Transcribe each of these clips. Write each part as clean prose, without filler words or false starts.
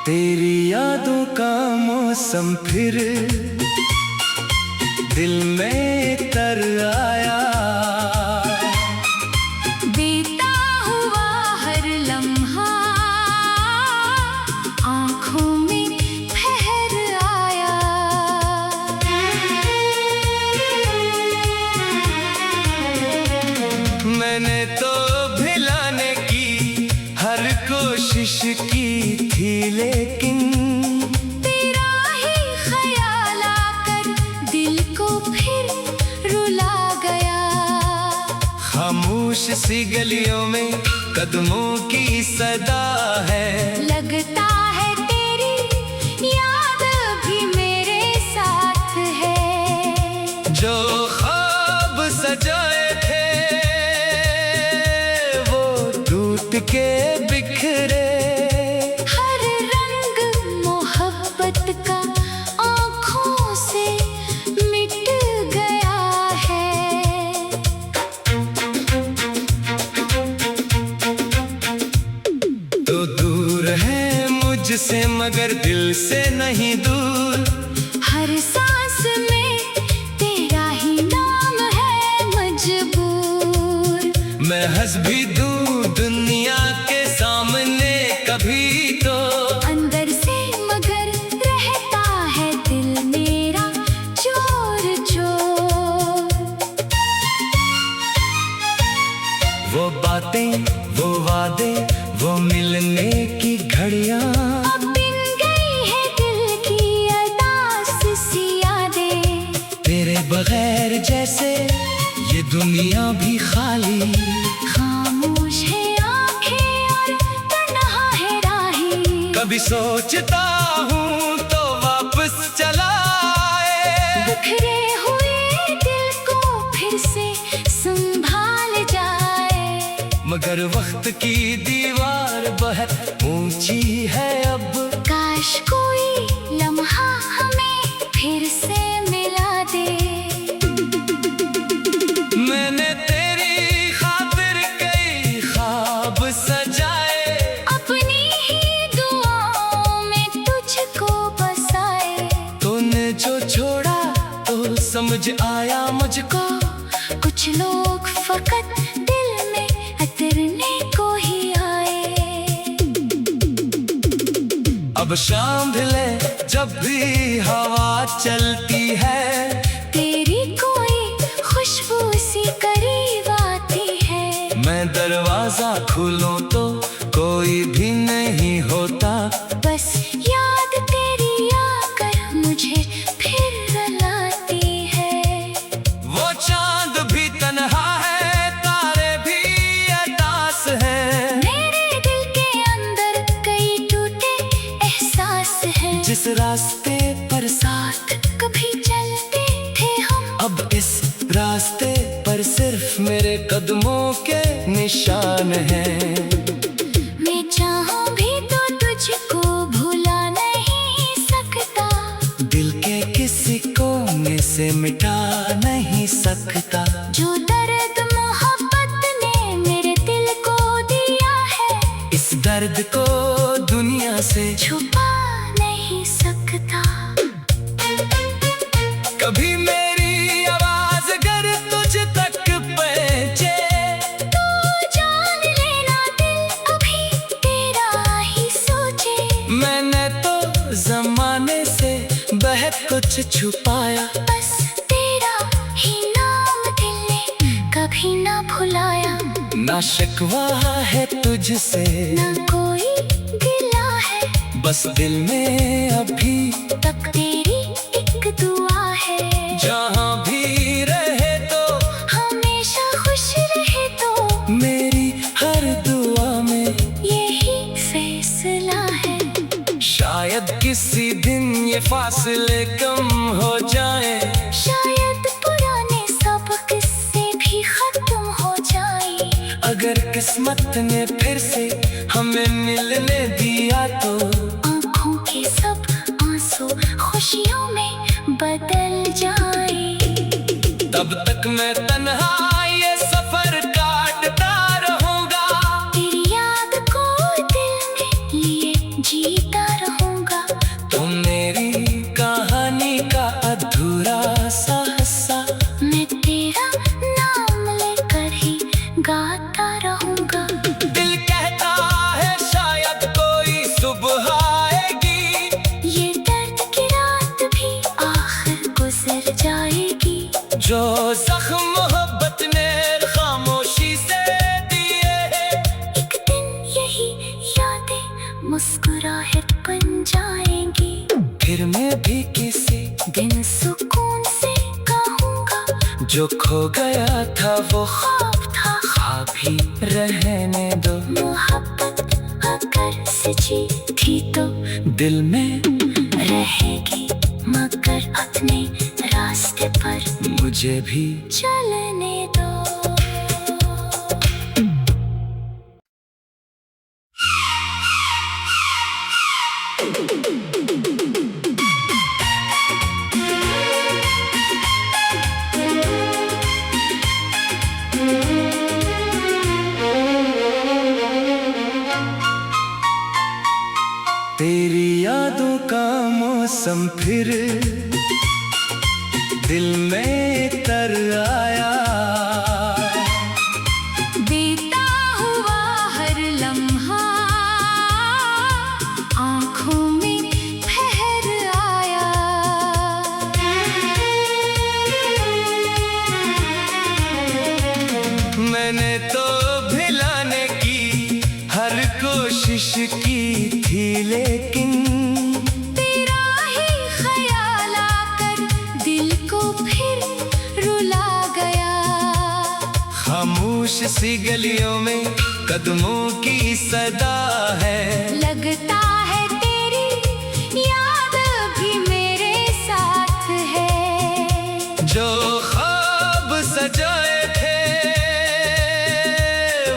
तेरी यादों का मौसम फिर दिल में तर आया, बीता हुआ हर लम्हा आँखों में ठहर आया। मैंने तो भिलाने की हर कोशिश की थी, लेकिन तेरा ही ख्याल आकर दिल को फिर रुला गया। खामोश सी गलियों में कदमों की सदा है, लगता है तेरी याद भी मेरे साथ है। जो ख्वाब सजाए थे वो टूट के बिखरे। हर रंग मोहब्बत का आँखों से मिट गया है। तो दूर है मुझसे मगर दिल से नहीं दूर, हर सांस में तेरा ही नाम है मजबूर। मैं हंस भी दूँ दुनिया के सामने कभी तो, अंदर से मगर रहता है दिल मेरा चोर चोर। वो बातें वो वादे वो मिलने की घड़ियाँ, अब बिन गई है दिल की अरदास सी यादें। तेरे बगैर जैसे ये दुनिया भी खाली, खामोश है आँखें और तन्हा है राहें। कभी सोचता हूँ तो वापस चला आए, बिखरे हुए दिल को फिर से संभाल जाए। मगर वक्त की दीवार बहुत ऊंची है अब, काश कोई लम्हा हमें फिर से मिला दे। मैंने तेरी खातिर कई ख्वाब सजाए, अपनी ही दुआओं में तुझको बसाए। तूने जो छोड़ा तो समझ आया मुझको, कुछ लोग फकत दिल में उतरने को ही आए। अब शाम ढले जब भी हवा चलती है, तेरी कोई खुशबू सी करीब आती है। मैं दरवाजा खोलूं तो कोई भी नहीं होता, बस याद तेरी आकर मुझे फिर रुलाती है। वो चांद भी तन्हा है तारे भी अदास है, मेरे दिल के अंदर कई टूटे एहसास हैं। जिस रास्ते पर साथ कभी चलते थे हम, अब इस रास्ते पर सिर्फ मेरे कदमों के निशान हैं। मैं चाहूं भी तो तुझको भुला नहीं सकता, दिल के किसी कोने से मिटा नहीं सकता। जो दर्द मोहब्बत ने मेरे दिल को दिया है, इस दर्द को दुनिया से छुपा नहीं सकता। कभी मेरी आवाज अगर तुझ तक पहुंचे, तो जान लेना दिल अभी तेरा ही सोचे। मैंने तो जमाने से बहुत कुछ छुपाया, बस तेरा ही नाम दिल ने कभी ना भुलाया। ना शिकवा है तुझसे ना कोई गिला है, बस दिल में अभी तक तेरी एक दुआ है। जहाँ भी रहे तो हमेशा खुश रहे तो मेरी हर दुआ में यही फैसला है। शायद किसी दिन ये फासले कम हो जाए, शायद पुराने सब किस्से भी खत्म हो जाए। अगर किस्मत ने फिर से हमें मिलने दिया तो आँखों के खुशियों में बदल जाए। तब तक मैं तन्हा ये सफर काटता रहूंगा, तेरी याद को दिल में लिए जीता रहूंगा। तुम मेरी कहानी का अधूरा सा हिस्सा, मैं तेरा नाम लेकर ही गाता रहूंगा। दिल कहता है शायद कोई सुबह आएगी, ये दर्द की रात भी आखिर गुजर जाएगी। जो जख्म मोहब्बत ने खामोशी से दिए हैं, एक दिन यही यादें मुस्कुराहट बन जाएंगी। फिर मैं भी किसी दिन सुकून से कहूँगा, जो खो गया था वो ख्वाब था। ख्वाब ही रहने दो। मोहब्बत अगर सच्ची थी तो दिल में रहेगी, मगर अपने रास्ते पर मुझे भी चलने दो। तेरी यादों का मौसम फिर दिल में तर आया, बीता हुआ हर लम्हा आँखों में ठहर आया। मैंने तो भिलाने की हर कोशिश की थी, लेकिन तेरा ही ख्याल आकर दिल को फिर रुला गया। खामोश सी गलियों में कदमों की सदा है, लगता है तेरी याद भी मेरे साथ है। जो ख्वाब सजाए थे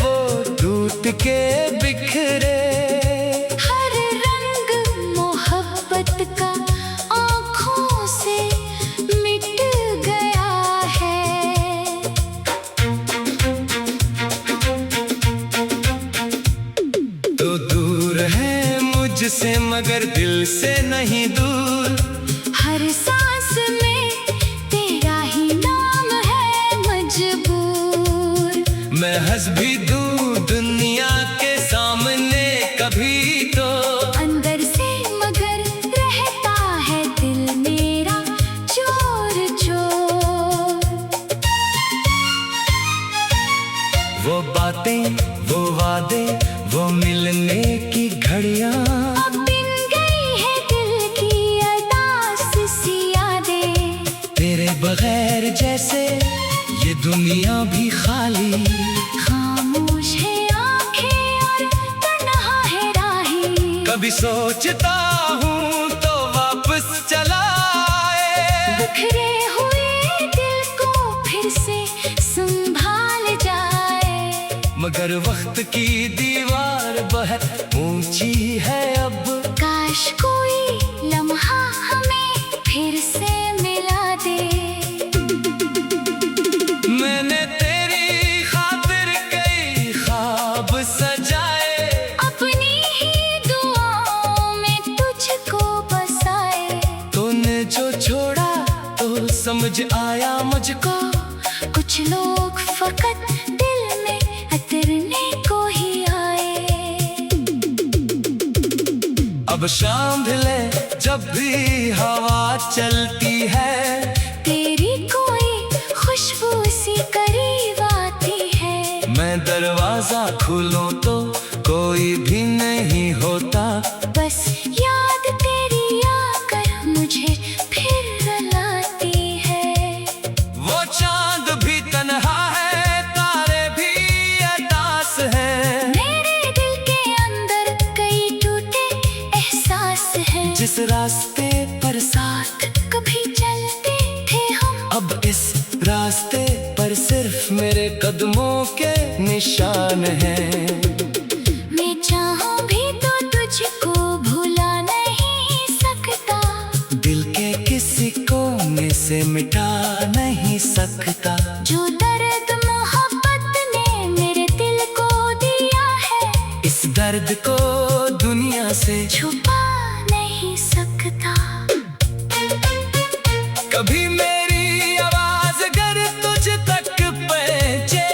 वो टूट के बिखरे। हर रंग मोहब्बत का आँखों से मिट गया है। तो दूर है मुझसे मगर दिल से नहीं दूर, हर सांस में तेरा ही नाम है मजबूर। मैं हंस भी दूँ दुनिया के सामने कभी तो, अंदर से मगर रहता है दिल मेरा चोर चोर। वो बातें वो वादे वो मिलने की घड़ियां, अब बिन गई है दिल की अरदास सी यादें। तेरे बगैर जैसे ये दुनिया भी खाली, खामोश है आंखें और तन्हा है राहें। कभी सोचता हूँ तो वापस चला आए, बिखरे हुए दिल को फिर से संभाल जाए। मगर वक्त की दीवार बहुत ऊंची है अब, काश कोई लम्हा हमें फिर से मिला दे। मैंने तेरी खातिर कई ख्वाब सजाए, अपनी ही दुआओं में तुझको बसाए। तूने जो छोड़ा तो समझ आया मुझको, कुछ लोग फकत दिल में उतरने को ही आए। अब शाम ढले जब भी हवा चलती है, तेरी कोई खुशबू सी करीब आती है। मैं दरवाजा खोलूं तो कोई भी नहीं होता, बस याद तेरी आकर मुझे फिर रुलाती है। वो चांद भी तन्हा है, तारे भी अदास हैं, मेरे दिल के अंदर कई टूटे एहसास हैं। जिस रास्ते पर साथ कभी चलते थे हम, अब इस रास्ते पर सिर्फ मेरे कदमों के निशान हैं। मैं चाहूं भी तो तुझको भुला नहीं सकता। दिल से मिटा नहीं सकता। जो दर्द मोहब्बत ने मेरे दिल को दिया है, इस दर्द को दुनिया से छुपा नहीं सकता। कभी मेरी आवाज अगर तुझ तक पहुंचे,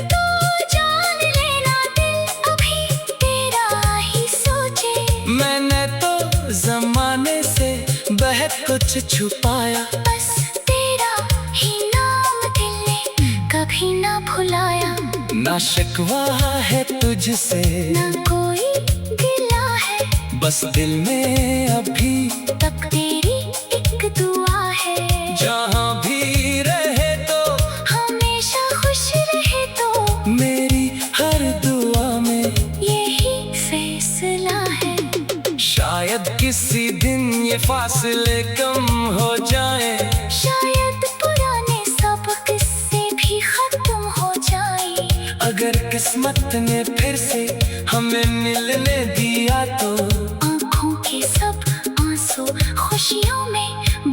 तो जान लेना दिल अभी तेरा ही सोचे। मैंने तो जमाने से बहुत कुछ छुपाया, बस तेरा ही नाम दिल ने कभी ना भुलाया। ना शिकवा है तुझसे ना कोई गिला है, बस दिल में अभी तक तेरी एक दुआ है। जहाँ भी रहे तो हमेशा खुश रहे तो मेरी हर दुआ में यही फैसला है। शायद किसी दिन ये फासले कम हो जाए, शायद पुराने सबक से भी खत्म हो जाए। अगर किस्मत ने फिर से हमें मिलने दिया तो आँखों के सब आंसू खुशियों में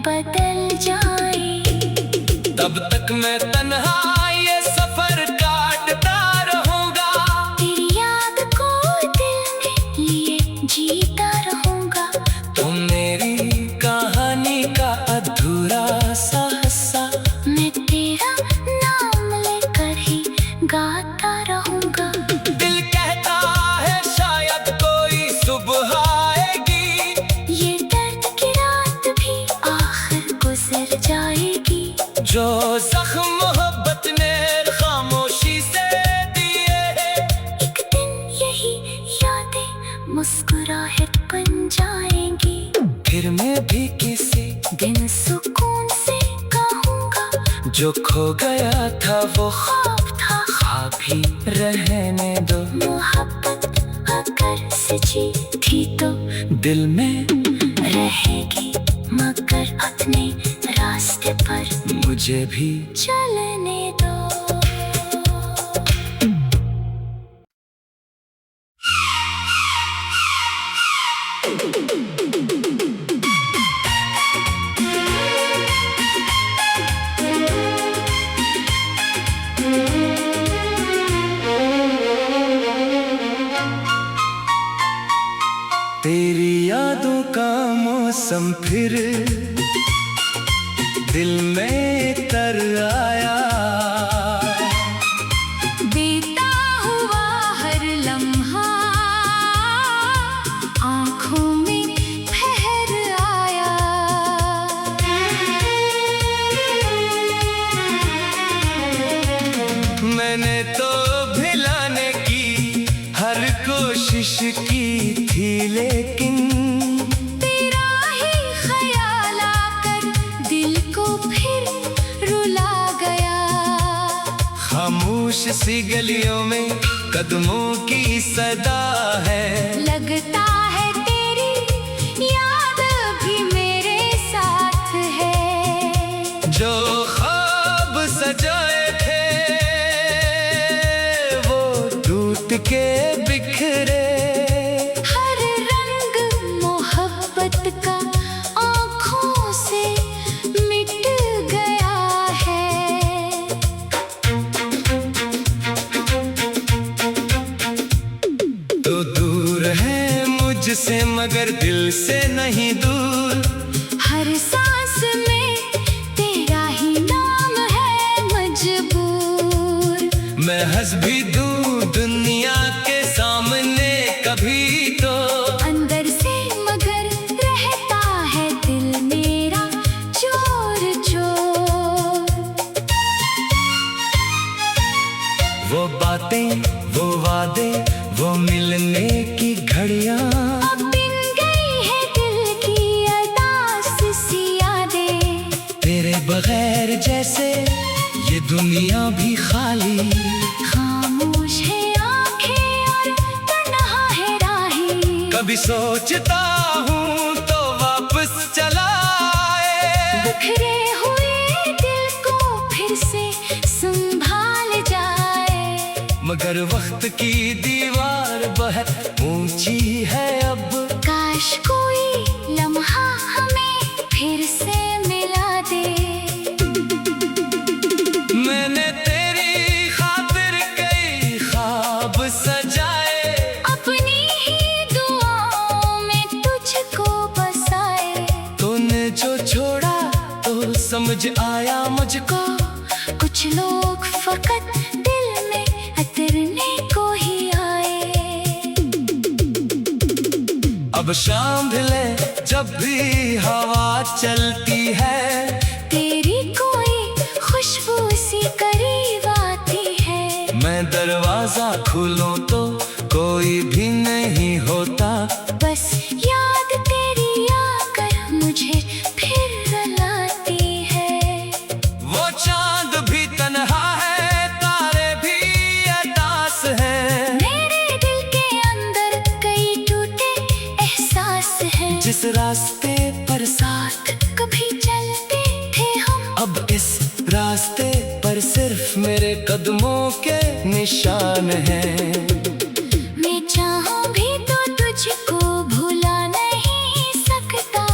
बदल जाए। तब तक मैं तन्हा ये सफर काटता रहूंगा, तेरी याद को दिल में लिए जीता रहूंगा। तुम मेरी कहानी का अधूरा सा हिस्सा, मैं तेरा नाम लेकर ही गाता रहूंगा। दिल कहता है शायद कोई सुबह आएगी, ये दर्द की रात भी आखिर गुजर जाएगी। जो जख्म मोहब्बत ने खामोशी से दिए हैं, एक दिन यही यादें मुस्कुराहट बन जाएंगी। फिर मैं भी किसी दिन सुकून से कहूँगा, जो खो गया था वो ख्वाब था। ख्वाब ही रहने दो। मोहब्बत अगर सच्ची थी तो दिल में रहेगी, मगर अपने रास्ते पर मुझे भी चलने दो। तेरी यादों का मौसम फिर दिल में तर आया, बीता हुआ हर लम्हा आँखों में ठहर आया। मैंने तो भिलाने की हर कोशिश की थी, लेकिन तेरा ही ख्याल आकर दिल को फिर रुला गया। खामोश सी गलियों में कदमों की सदा है, लगता है तेरी याद भी मेरे साथ है। जो ख्वाब सजाए थे वो टूट के बिखरे। हर रंग मोहब्बत का आँखों से मिट गया है। तो दूर है मुझसे मगर दिल से नहीं दूर, हर सांस में तेरा ही नाम है मजबूर। मैं हंस भी दूं दुनिया के सामने कभी तो, अंदर से मगर रहता है दिल मेरा चोर चोर। वो बातें वो वादे वो मिलने की घड़ियां, अब बिन गई है दिल की अरदास सी यादें। तेरे बगैर जैसे ये दुनिया भी खाली, खामोश है आंखें और तन्हा है राहें। कभी सोचता हूँ तो वापस चला आए, बिखरे हुए दिल को फिर से संभाल जाए। मगर वक्त की दीवार बहुत ऊंची है अब, काश कोई लम्हा हमें फिर से मिला दे। समझ आया मुझको। कुछ लोग फकत दिल में उतरने को ही आए। अब शाम ढले जब भी हवा चलती है, तेरी कोई खुशबू सी करीब आती है। मैं दरवाजा खोलूं तो कोई भी नहीं होता। बस याद तेरी आकर मुझे फिर रुलाती है। वो चांद भी तन्हा है, तारे भी उदास हैं। मेरे दिल के अंदर कई टूटे एहसास हैं। जिस रास्ते पर साथ कभी चलते थे हम, अब इस रास्ते पर सिर्फ मेरे कदमों के निशान हैं। मैं चाहूं भी तो तुझको भुला नहीं सकता।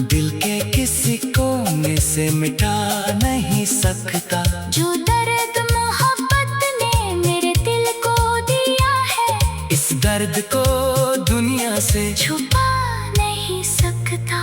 दिल के किसी कोने से मिटा नहीं सकता। जो दर्द मोहब्बत ने मेरे दिल को दिया है, इस दर्द को दुनिया से छुपा नहीं सकता।